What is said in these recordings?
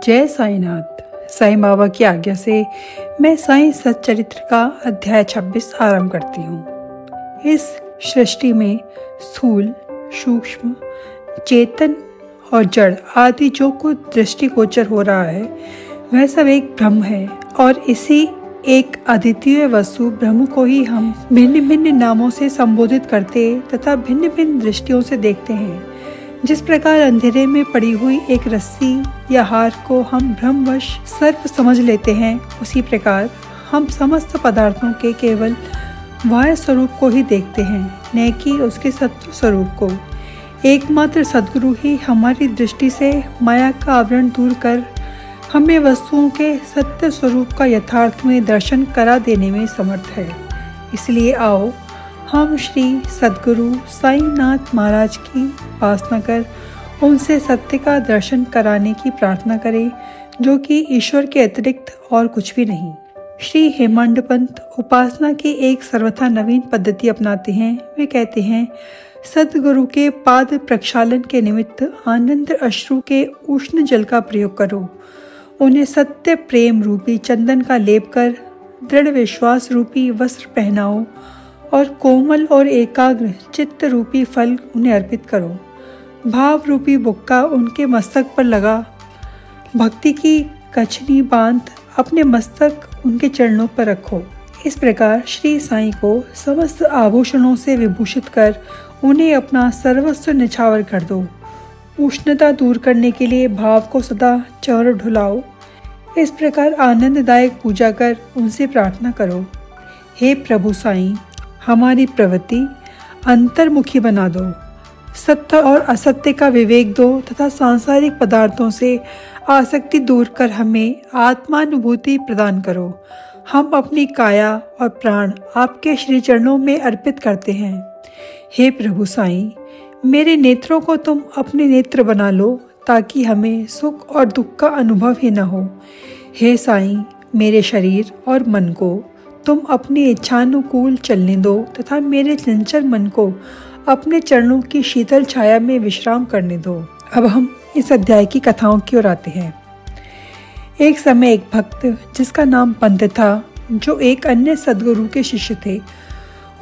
जय साईनाथ। साईं बाबा की आज्ञा से मैं साईं सच्चरित्र का अध्याय 26 आरंभ करती हूँ। इस सृष्टि में स्थूल, सूक्ष्म, चेतन और जड़ आदि जो कुछ दृष्टिगोचर हो रहा है वह सब एक ब्रह्म है और इसी एक अद्वितीय वस्तु ब्रह्म को ही हम भिन्न भिन्न नामों से संबोधित करते तथा भिन्न भिन्न दृष्टियों से देखते हैं। जिस प्रकार अंधेरे में पड़ी हुई एक रस्सी या हार को हम भ्रमवश सर्प समझ लेते हैं, उसी प्रकार हम समस्त पदार्थों के केवल बाह्य स्वरूप को ही देखते हैं, न कि उसके सत्य स्वरूप को। एकमात्र सद्गुरु ही हमारी दृष्टि से माया का आवरण दूर कर हमें वस्तुओं के सत्य स्वरूप का यथार्थ में दर्शन करा देने में समर्थ है। इसलिए आओ हम श्री सद्गुरु साईनाथ महाराज की उपासना कर उनसे सत्य का दर्शन कराने की प्रार्थना करें, जो कि ईश्वर के अतिरिक्त और कुछ भी नहीं। श्री हेमांड पंत उपासना की एक सर्वथा नवीन पद्धति अपनाते हैं। वे कहते हैं, सद्गुरु के पाद प्रक्षालन के निमित्त आनंद अश्रु के उष्ण जल का प्रयोग करो। उन्हें सत्य प्रेम रूपी चंदन का लेप कर दृढ़ विश्वास रूपी वस्त्र पहनाओ और कोमल और एकाग्र चित्त रूपी फल उन्हें अर्पित करो। भाव रूपी बुक्का उनके मस्तक पर लगा भक्ति की कछनी बांध अपने मस्तक उनके चरणों पर रखो। इस प्रकार श्री साईं को समस्त आभूषणों से विभूषित कर उन्हें अपना सर्वस्व निछावर कर दो। उष्णता दूर करने के लिए भाव को सदा चौर ढुलाओ। इस प्रकार आनंददायक पूजा कर उनसे प्रार्थना करो, हे प्रभु साईं, हमारी प्रवृत्ति अंतर्मुखी बना दो, सत्य और असत्य का विवेक दो तथा सांसारिक पदार्थों से आसक्ति दूर कर हमें आत्मानुभूति प्रदान करो। हम अपनी काया और प्राण आपके श्री चरणों में अर्पित करते हैं। हे प्रभु साईं, मेरे नेत्रों को तुम अपने नेत्र बना लो ताकि हमें सुख और दुख का अनुभव ही न हो। हे साईं, मेरे शरीर और मन को तुम अपनी इच्छानुकूल चलने दो तथा मेरे चंचल मन को अपने चरणों की शीतल छाया में विश्राम करने दो। अब हम इस अध्याय की कथाओं की ओर आते हैं। एक समय एक भक्त जिसका नाम पंत था, जो एक अन्य सद्गुरु के शिष्य थे,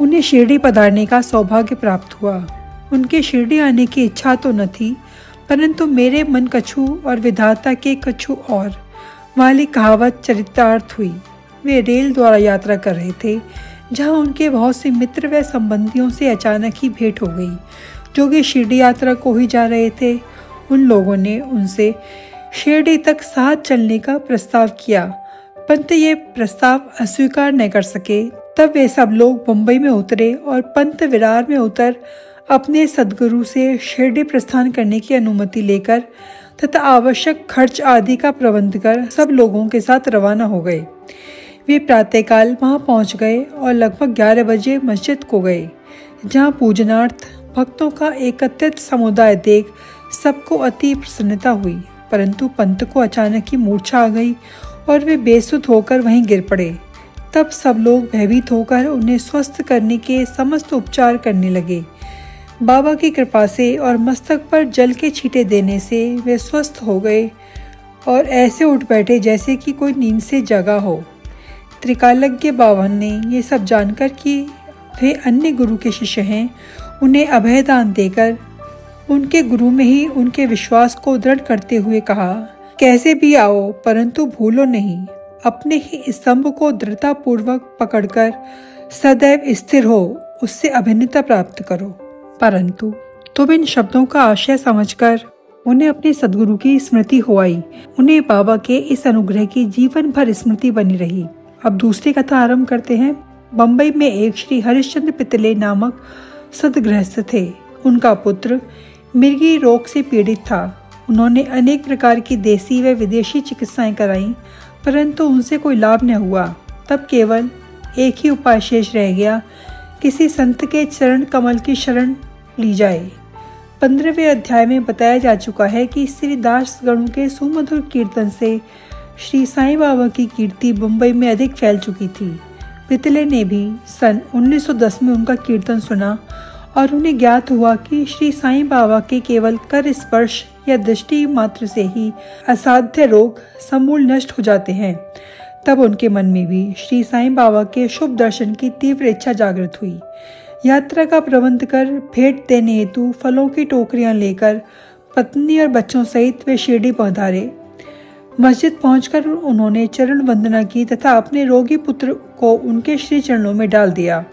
उन्हें शिरडी पधारने का सौभाग्य प्राप्त हुआ। उनके शिरडी आने की इच्छा तो न थी, परंतु मेरे मन कछु और विधाता के कछु और वाली कहावत चरितार्थ हुई। वे रेल द्वारा यात्रा कर रहे थे, जहां उनके बहुत से मित्र व संबंधियों से अचानक ही भेंट हो गई, जो कि शिरडी यात्रा को ही जा रहे थे। उन लोगों ने उनसे शिरडी तक साथ चलने का प्रस्ताव किया, परंतु ये प्रस्ताव अस्वीकार न कर सके। तब वे सब लोग मुंबई में उतरे और पंत विरार में उतर अपने सद्गुरु से शिरडी प्रस्थान करने की अनुमति लेकर तथा आवश्यक खर्च आदि का प्रबंध कर सब लोगों के साथ रवाना हो गए। वे प्रातःकाल वहां पहुंच गए और लगभग 11 बजे मस्जिद को गए, जहां पूजनार्थ भक्तों का एकत्रित समुदाय देख सबको अति प्रसन्नता हुई। परंतु पंत को अचानक ही मूर्छा आ गई और वे बेसुध होकर वहीं गिर पड़े। तब सब लोग भयभीत होकर उन्हें स्वस्थ करने के समस्त उपचार करने लगे। बाबा की कृपा से और मस्तक पर जल के छींटे देने से वे स्वस्थ हो गए और ऐसे उठ बैठे जैसे कि कोई नींद से जगा हो। त्रिकालज्ञ बाबा ने ये सब जानकर कि वे अन्य गुरु के शिष्य हैं, उन्हें अभयदान देकर उनके गुरु में ही उनके विश्वास को दृढ़ करते हुए कहा, कैसे भी आओ परंतु भूलो नहीं, अपने ही स्तंभ को दृढ़ता पूर्वक पकड़कर सदैव स्थिर हो, उससे अभिन्नता प्राप्त करो। परंतु तुम इन शब्दों का आशय समझकर उन्हें अपने सद्गुरु की स्मृति हो आई। उन्हें बाबा के इस अनुग्रह की जीवन भर स्मृति बनी रही। अब दूसरी कथा आरंभ करते हैं। बम्बई में एक श्री हरिश्चंद्र पितले नामक सद्गृहस्थ थे। उनका पुत्र मिर्गी रोग से पीड़ित था। उन्होंने अनेक प्रकार की देसी व विदेशी चिकित्साएं कराईं, परंतु उनसे कोई लाभ न हुआ। तब केवल एक ही उपाय शेष रह गया, किसी संत के चरण कमल की शरण ली जाए। 15वें अध्याय में बताया जा चुका है कि श्री दास गणों के सुमधुर कीर्तन से श्री साईं बाबा की कीर्ति मुंबई में अधिक फैल चुकी थी। पितले ने भी सन 1910 में उनका कीर्तन सुना और उन्हें ज्ञात हुआ कि श्री साईं बाबा के केवल कर स्पर्श या दृष्टि मात्र से ही असाध्य रोग समूल नष्ट हो जाते हैं। तब उनके मन में भी श्री साईं बाबा के शुभ दर्शन की तीव्र इच्छा जागृत हुई। यात्रा का प्रबंध कर भेंट देने हेतु फलों की टोकरियां लेकर पत्नी और बच्चों सहित वे शिरडी पधारे। मस्जिद पहुंचकर उन्होंने चरण वंदना की तथा अपने रोगी पुत्र को उनके श्री चरणों में डाल दिया।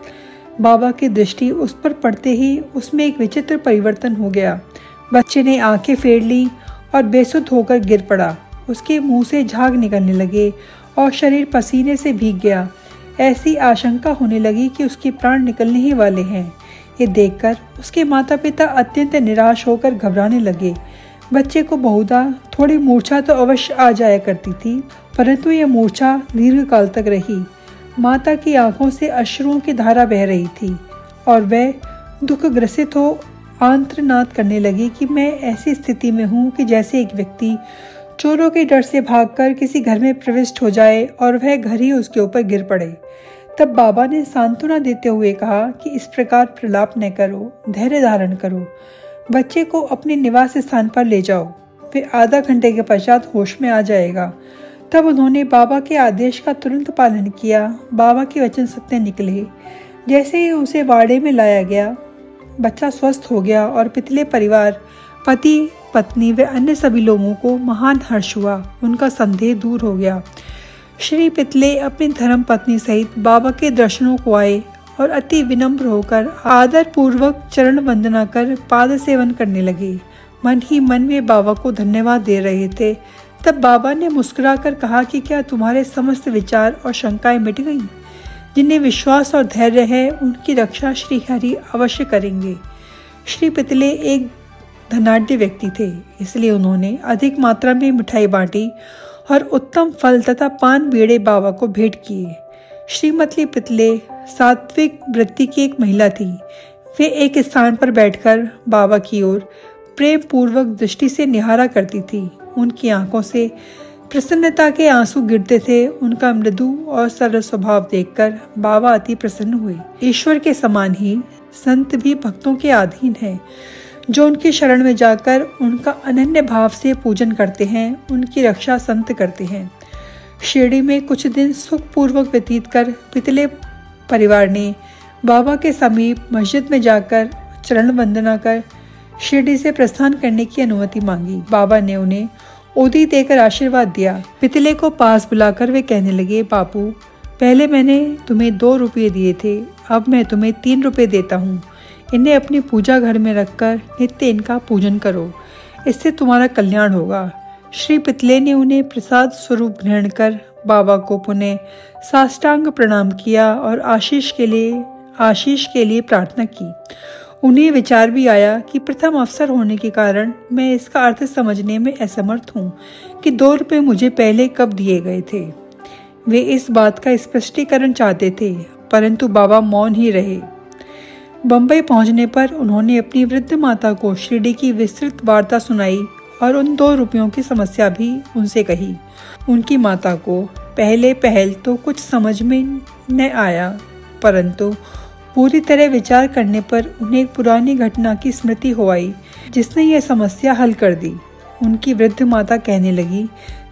बाबा की दृष्टि उस पर पड़ते ही उसमें एक विचित्र परिवर्तन हो गया। बच्चे ने आंखें फेर ली और बेसुध होकर गिर पड़ा। उसके मुंह से झाग निकलने लगे और शरीर पसीने से भीग गया। ऐसी आशंका होने लगी कि उसके प्राण निकलने ही वाले हैं। ये देखकर उसके माता पिता अत्यंत निराश होकर घबराने लगे। बच्चे को बहुधा थोड़ी मूर्छा तो अवश्य आ जाया करती थी, परंतु यह मूर्छा दीर्घ काल तक रही। माता की आंखों से अश्रुओं की धारा बह रही थी और वह दुख ग्रसित हो आंत्रनाद करने लगी कि मैं ऐसी स्थिति में हूँ कि जैसे एक व्यक्ति चोरों के डर से भागकर किसी घर में प्रविष्ट हो जाए और वह घर ही उसके ऊपर गिर पड़े। तब बाबा ने सांत्वना देते हुए कहा कि इस प्रकार प्रलाप न करो, धैर्य धारण करो, बच्चे को अपने निवास स्थान पर ले जाओ, वे आधा घंटे के पश्चात होश में आ जाएगा। तब उन्होंने बाबा के आदेश का तुरंत पालन किया। बाबा के वचन सत्य निकले। जैसे ही उसे वाड़े में लाया गया, बच्चा स्वस्थ हो गया और पितले परिवार, पति, पत्नी व अन्य सभी लोगों को महान हर्ष हुआ। उनका संदेह दूर हो गया। श्री पितले अपनी धर्म पत्नी सहित बाबा के दर्शनों को आए और अति विनम्र होकर आदर पूर्वक चरण वंदना कर पाद सेवन करने लगे। मन ही मन में बाबा को धन्यवाद दे रहे थे। तब बाबा ने मुस्कुराकर कहा कि क्या तुम्हारे समस्त विचार और शंकाएं मिट गईं? जिन्हें विश्वास और धैर्य है उनकी रक्षा श्री हरि अवश्य करेंगे। श्री पितले एक धनाढ्य व्यक्ति थे, इसलिए उन्होंने अधिक मात्रा में मिठाई बांटी और उत्तम फल तथा पान बीड़े बाबा को भेंट किए। श्रीमती पितले सात्विक वृत्ति की एक महिला थी। वे एक स्थान पर बैठकर बाबा की ओर प्रेम पूर्वक दृष्टि से निहारा करती थी। उनकी आंखों से प्रसन्नता के आंसू गिरते थे। उनका मृदु और सरल स्वभाव देखकर बाबा अति प्रसन्न हुए। ईश्वर के समान ही संत भी भक्तों के अधीन हैं, जो उनकी शरण में जाकर उनका अनन्य भाव से पूजन करते हैं, उनकी रक्षा संत करते हैं। शिरडी में कुछ दिन सुखपूर्वक व्यतीत कर पितले परिवार ने बाबा के समीप मस्जिद में जाकर चरण वंदना कर शिरडी से प्रस्थान करने की अनुमति मांगी। बाबा ने उन्हें ओदी देकर आशीर्वाद दिया। पितले को पास बुलाकर वे कहने लगे, बापू, पहले मैंने तुम्हें 2 रुपये दिए थे, अब मैं तुम्हें 3 रुपये देता हूँ। इन्हें अपनी पूजा घर में रखकर नित्य इनका पूजन करो, इससे तुम्हारा कल्याण होगा। श्री पितले ने उन्हें प्रसाद स्वरूप ग्रहण कर बाबा को पुनः साष्टांग प्रणाम किया और आशीष के लिए प्रार्थना की। उन्हें विचार भी आया कि प्रथम अवसर होने के कारण मैं इसका अर्थ समझने में असमर्थ हूँ कि 2 रुपये मुझे पहले कब दिए गए थे। वे इस बात का स्पष्टीकरण चाहते थे, परंतु बाबा मौन ही रहे। बम्बई पहुंचने पर उन्होंने अपनी वृद्ध माता को शिरडी की विस्तृत वार्ता सुनाई और उन 2 रुपयों की समस्या भी उनसे कही। उनकी माता को पहल तो कुछ समझ में न आया, परंतु पूरी तरह विचार करने पर उन्हें एक पुरानी घटना की स्मृति हो आई, जिसने यह समस्या हल कर दी। उनकी वृद्ध माता कहने लगी,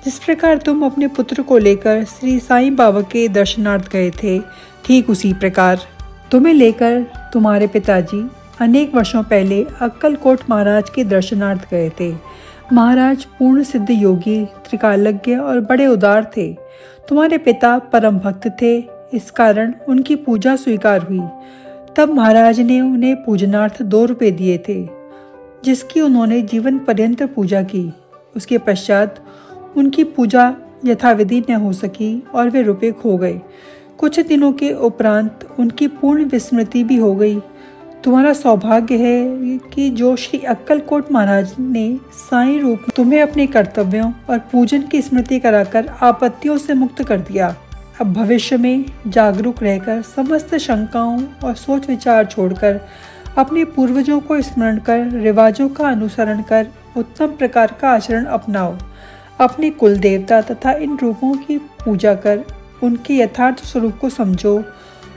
जिस प्रकार तुम अपने पुत्र को लेकर श्री साईं बाबा के दर्शनार्थ गए थे, ठीक उसी प्रकार तुम्हें लेकर तुम्हारे पिताजी अनेक वर्षों पहले अक्कलकोट महाराज के दर्शनार्थ गए थे। महाराज पूर्ण सिद्ध योगी, त्रिकालज्ञ और बड़े उदार थे। तुम्हारे पिता परम भक्त थे, इस कारण उनकी पूजा स्वीकार हुई। तब महाराज ने उन्हें पूजनार्थ 2 रुपये दिए थे, जिसकी उन्होंने जीवन पर्यंत पूजा की। उसके पश्चात उनकी पूजा यथाविधि न हो सकी और वे रुपये खो गए। कुछ दिनों के उपरांत उनकी पूर्ण विस्मृति भी हो गई। तुम्हारा सौभाग्य है कि जो श्री अक्कलकोट महाराज ने साईं रूप में तुम्हें अपने कर्तव्यों और पूजन की स्मृति कराकर आपत्तियों से मुक्त कर दिया। अब भविष्य में जागरूक रहकर समस्त शंकाओं और सोच विचार छोड़कर अपने पूर्वजों को स्मरण कर रिवाजों का अनुसरण कर उत्तम प्रकार का आचरण अपनाओ। अपने कुल देवता तथा इन रूपों की पूजा कर उनके यथार्थ स्वरूप को समझो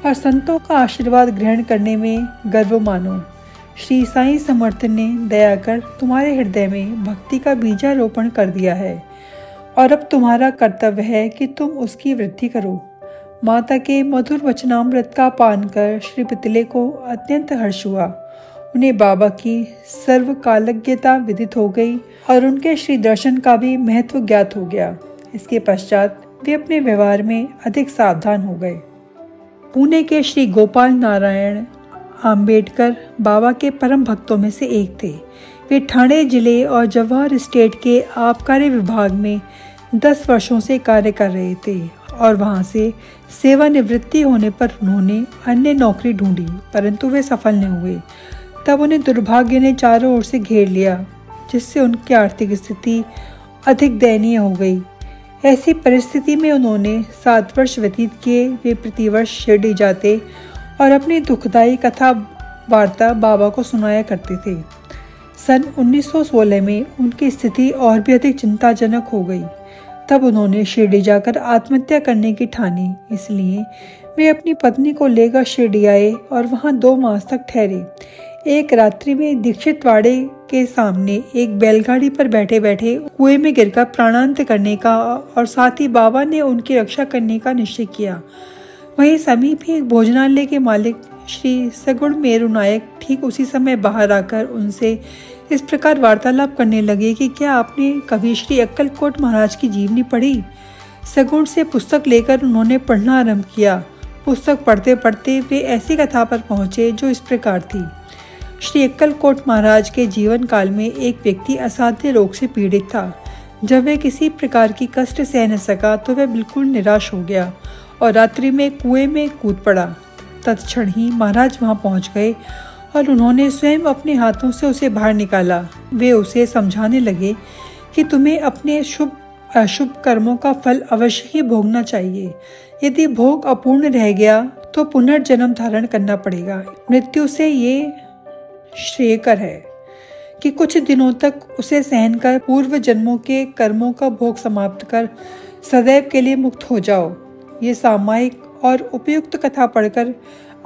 और संतों का आशीर्वाद ग्रहण करने में गर्व मानो। श्री साईं समर्थ ने दया कर तुम्हारे हृदय में भक्ति का बीजारोपण कर दिया है और अब तुम्हारा कर्तव्य है कि तुम उसकी वृद्धि करो। माता के मधुर वचनामृत का पान कर श्री पितले को अत्यंत हर्ष हुआ। उन्हें बाबा की सर्वकालज्ञता विदित हो गई और उनके श्री दर्शन का भी महत्व ज्ञात हो गया। इसके पश्चात वे अपने व्यवहार में अधिक सावधान हो गए। पुणे के श्री गोपाल नारायण आम्बेडकर बाबा के परम भक्तों में से एक थे। वे ठाणे जिले और जवाहर स्टेट के आबकारी विभाग में 10 वर्षों से कार्य कर रहे थे और वहां से सेवानिवृत्ति होने पर उन्होंने अन्य नौकरी ढूंढी, परंतु वे सफल नहीं हुए। तब उन्हें दुर्भाग्य ने चारों ओर से घेर लिया, जिससे उनकी आर्थिक स्थिति अधिक दयनीय हो गई। ऐसी परिस्थिति में उन्होंने 7 वर्ष व्यतीत किए। वे प्रतिवर्ष शिरडी जाते और अपनी दुखदायी कथा वार्ता बाबा को सुनाया करते थे। सन 1916 में उनकी स्थिति और भी अधिक चिंताजनक हो गई। तब उन्होंने शिरडी जाकर आत्महत्या करने की ठानी। इसलिए वे अपनी पत्नी को लेकर शिरडी आए और वहां 2 मास तक ठहरे। एक रात्रि में दीक्षित वाड़े के सामने एक बैलगाड़ी पर बैठे बैठे कुएं में गिरकर प्राणांत करने का और साथ ही बाबा ने उनकी रक्षा करने का निश्चय किया। वहीं समीप ही एक भोजनालय के मालिक श्री सगुण मेरु नायक ठीक उसी समय बाहर आकर उनसे इस प्रकार वार्तालाप करने लगे कि क्या आपने कभी श्री अक्कलकोट महाराज की जीवनी पढ़ी? सगुण से पुस्तक लेकर उन्होंने पढ़ना आरंभ किया। पुस्तक पढ़ते पढ़ते वे ऐसी कथा पर पहुंचे जो इस प्रकार थी। श्री अक्कलकोट महाराज के जीवन काल में एक व्यक्ति असाध्य रोग से पीड़ित था। जब वह किसी प्रकार की कष्ट सह न सका तो वह बिल्कुल निराश हो गया और रात्रि में कुएं में कूद पड़ा। तत्क्षण ही महाराज वहां पहुंच गए और उन्होंने स्वयं अपने हाथों से उसे बाहर निकाला। वे उसे समझाने लगे कि तुम्हें अपने शुभ अशुभ कर्मों का फल अवश्य ही भोगना चाहिए। यदि भोग अपूर्ण रह गया तो पुनर्जन्म धारण करना पड़ेगा। मृत्यु से ये श्रेयकर है कि कुछ दिनों तक उसे सहन कर पूर्व जन्मों के कर्मों का भोग समाप्त कर सदैव के लिए मुक्त हो जाओ। ये सामायिक और उपयुक्त कथा पढ़कर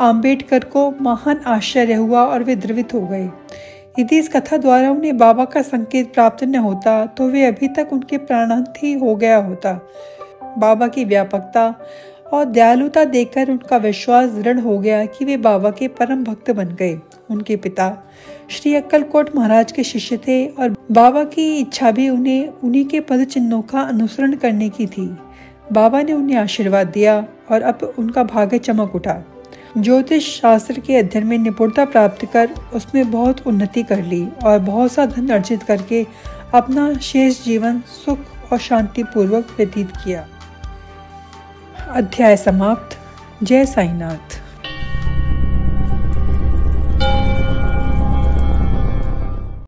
आम्बेडकर को महान आश्चर्य हुआ और वे द्रवित हो गए। यदि इस कथा द्वारा उन्हें बाबा का संकेत प्राप्त न होता तो वे अभी तक उनके प्राणांत ही हो गया होता। बाबा की व्यापकता और दयालुता देखकर उनका विश्वास दृढ़ हो गया कि वे बाबा के परम भक्त बन गए। उनके पिता श्री अक्कलकोट महाराज के शिष्य थे और बाबा की इच्छा भी उन्हें उन्हीं के पद चिन्हों का अनुसरण करने की थी। बाबा ने उन्हें आशीर्वाद दिया और अब उनका भाग्य चमक उठा। ज्योतिष शास्त्र के अध्ययन में निपुणता प्राप्त कर उसमें बहुत उन्नति कर ली और बहुत सा धन अर्जित करके अपना शेष जीवन सुख और शांति पूर्वक व्यतीत किया। अध्याय समाप्त। जय साईनाथ।